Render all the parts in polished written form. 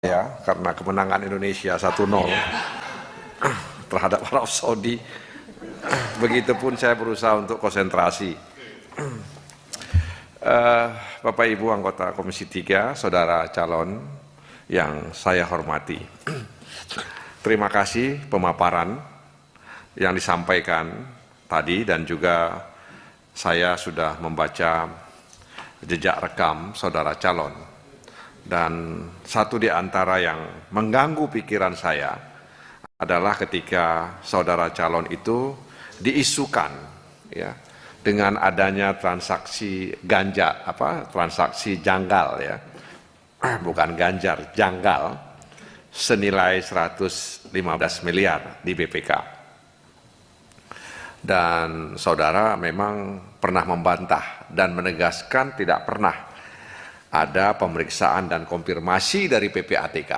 ya, karena kemenangan Indonesia 1-0 terhadap Arab Saudi. Begitupun saya berusaha untuk konsentrasi. Bapak Ibu anggota Komisi 3, saudara calon yang saya hormati, terima kasih pemaparan yang disampaikan tadi, dan juga saya sudah membaca jejak rekam saudara calon. Dan satu di antara yang mengganggu pikiran saya adalah ketika saudara calon itu diisukan ya dengan adanya transaksi transaksi janggal ya, bukan ganjar, janggal senilai 115 miliar di BPK. Dan saudara memang pernah membantah dan menegaskan tidak pernah ada pemeriksaan dan konfirmasi dari PPATK.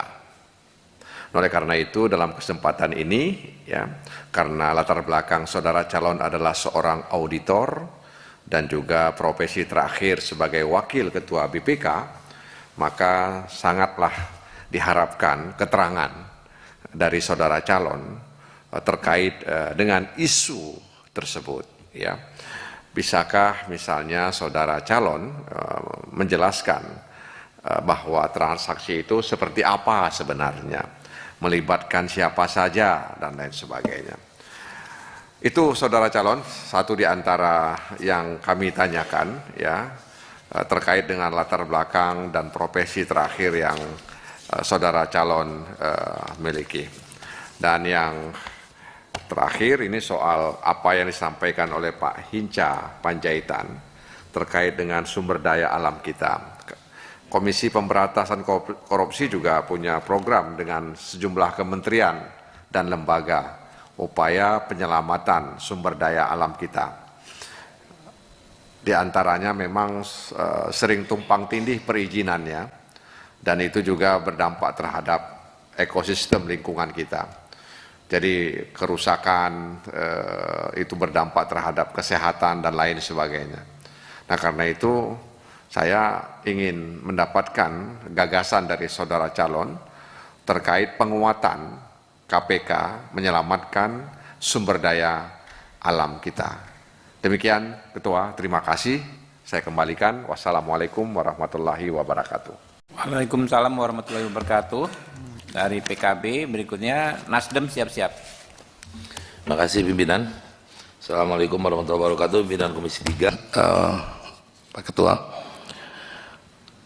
Oleh karena itu dalam kesempatan ini ya, karena latar belakang saudara calon adalah seorang auditor dan juga profesi terakhir sebagai wakil ketua BPK, maka sangatlah diharapkan keterangan dari saudara calon terkait dengan isu tersebut ya. Bisakah misalnya saudara calon menjelaskan bahwa transaksi itu seperti apa sebenarnya, melibatkan siapa saja dan lain sebagainya. Itu saudara calon, satu di antara yang kami tanyakan ya, terkait dengan latar belakang dan profesi terakhir yang saudara calon miliki. Dan yang terakhir ini soal apa yang disampaikan oleh Pak Hinca Panjaitan terkait dengan sumber daya alam kita. Komisi Pemberantasan Korupsi juga punya program dengan sejumlah kementerian dan lembaga upaya penyelamatan sumber daya alam kita. Di antaranya memang sering tumpang tindih perizinannya, dan itu juga berdampak terhadap ekosistem lingkungan kita. Jadi kerusakan itu berdampak terhadap kesehatan dan lain sebagainya. Nah karena itu saya ingin mendapatkan gagasan dari saudara calon terkait penguatan KPK menyelamatkan sumber daya alam kita. Demikian Ketua, terima kasih. Saya kembalikan. Wassalamualaikum warahmatullahi wabarakatuh. Waalaikumsalam warahmatullahi wabarakatuh. Dari PKB berikutnya Nasdem siap-siap. Terima kasih pimpinan. Assalamualaikum warahmatullahi wabarakatuh. Pimpinan Komisi 3. Pak Ketua,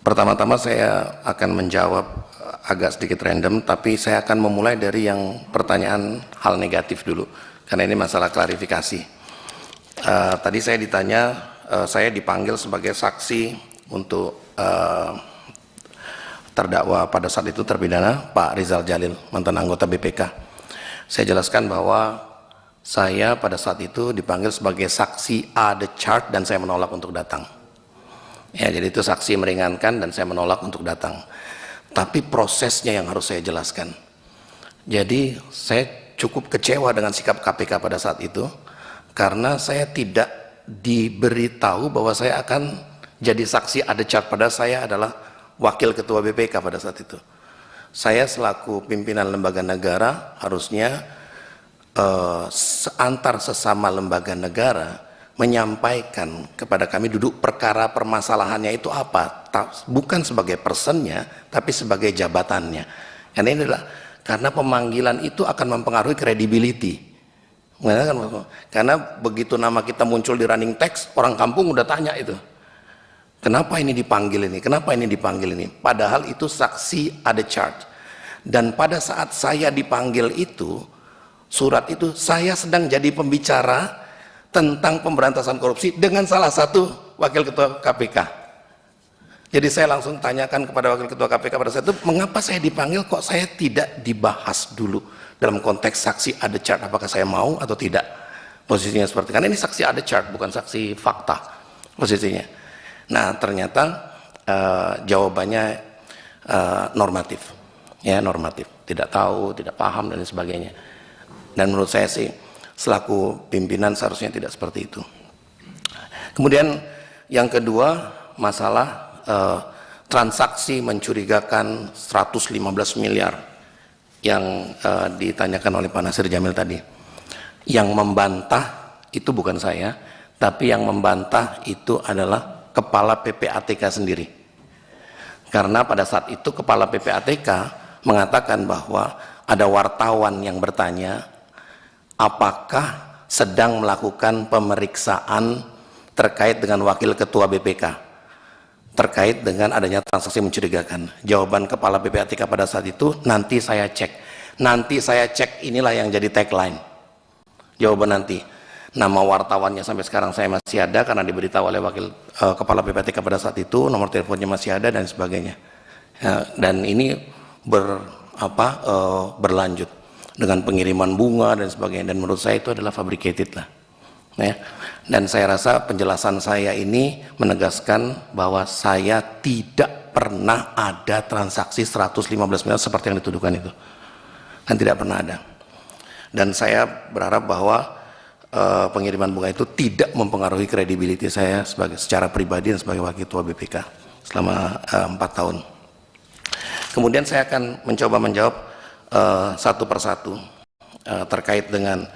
pertama-tama saya akan menjawab agak sedikit random, tapi saya akan memulai dari yang pertanyaan hal negatif dulu, karena ini masalah klarifikasi. Tadi saya ditanya, saya dipanggil sebagai saksi untuk terdakwa pada saat itu terpidana Pak Rizal Jalil, mantan anggota BPK. Saya jelaskan bahwa saya pada saat itu dipanggil sebagai saksi A the chart dan saya menolak untuk datang. Ya, jadi itu saksi meringankan dan saya menolak untuk datang. Tapi prosesnya yang harus saya jelaskan. Jadi saya cukup kecewa dengan sikap KPK pada saat itu, karena saya tidak diberitahu bahwa saya akan jadi saksi A the chart, pada saya adalah wakil ketua BPK pada saat itu. Saya selaku pimpinan lembaga negara harusnya antar sesama lembaga negara menyampaikan kepada kami duduk perkara permasalahannya itu apa, bukan sebagai personnya tapi sebagai jabatannya. Karena ini adalah karena pemanggilan itu akan mempengaruhi credibility. Karena begitu nama kita muncul di running text, orang kampung udah tanya itu, kenapa ini dipanggil ini? Kenapa ini dipanggil ini? Padahal itu saksi ada chart. Dan pada saat saya dipanggil itu, surat itu saya sedang jadi pembicara tentang pemberantasan korupsi dengan salah satu wakil ketua KPK. Jadi saya langsung tanyakan kepada wakil ketua KPK pada saat itu, mengapa saya dipanggil, kok saya tidak dibahas dulu dalam konteks saksi ada chart, apakah saya mau atau tidak? Posisinya seperti, karena ini saksi ada chart, bukan saksi fakta posisinya. Nah ternyata jawabannya normatif, ya normatif, tidak tahu, tidak paham dan sebagainya. Dan menurut saya sih selaku pimpinan seharusnya tidak seperti itu. Kemudian yang kedua masalah transaksi mencurigakan 115 miliar yang ditanyakan oleh Pak Nasir Jamil tadi. Yang membantah itu bukan saya, tapi yang membantah itu adalah Kepala PPATK sendiri. Karena pada saat itu Kepala PPATK mengatakan bahwa ada wartawan yang bertanya apakah sedang melakukan pemeriksaan terkait dengan Wakil Ketua BPK terkait dengan adanya transaksi mencurigakan. Jawaban Kepala PPATK pada saat itu, nanti saya cek. Nanti saya cek, inilah yang jadi tagline. Jawaban nanti. Nama wartawannya sampai sekarang saya masih ada karena diberitahu oleh Wakil Kepala PPATK pada saat itu, nomor teleponnya masih ada dan sebagainya. Ya, dan ini berlanjut dengan pengiriman bunga dan sebagainya, dan menurut saya itu adalah fabricated lah. Ya. Dan saya rasa penjelasan saya ini menegaskan bahwa saya tidak pernah ada transaksi 115 miliar seperti yang dituduhkan itu, dan tidak pernah ada. Dan saya berharap bahwa pengiriman bunga itu tidak mempengaruhi kredibilitas saya secara pribadi dan sebagai Wakil Ketua BPK selama 4 tahun. Kemudian saya akan mencoba menjawab satu persatu terkait dengan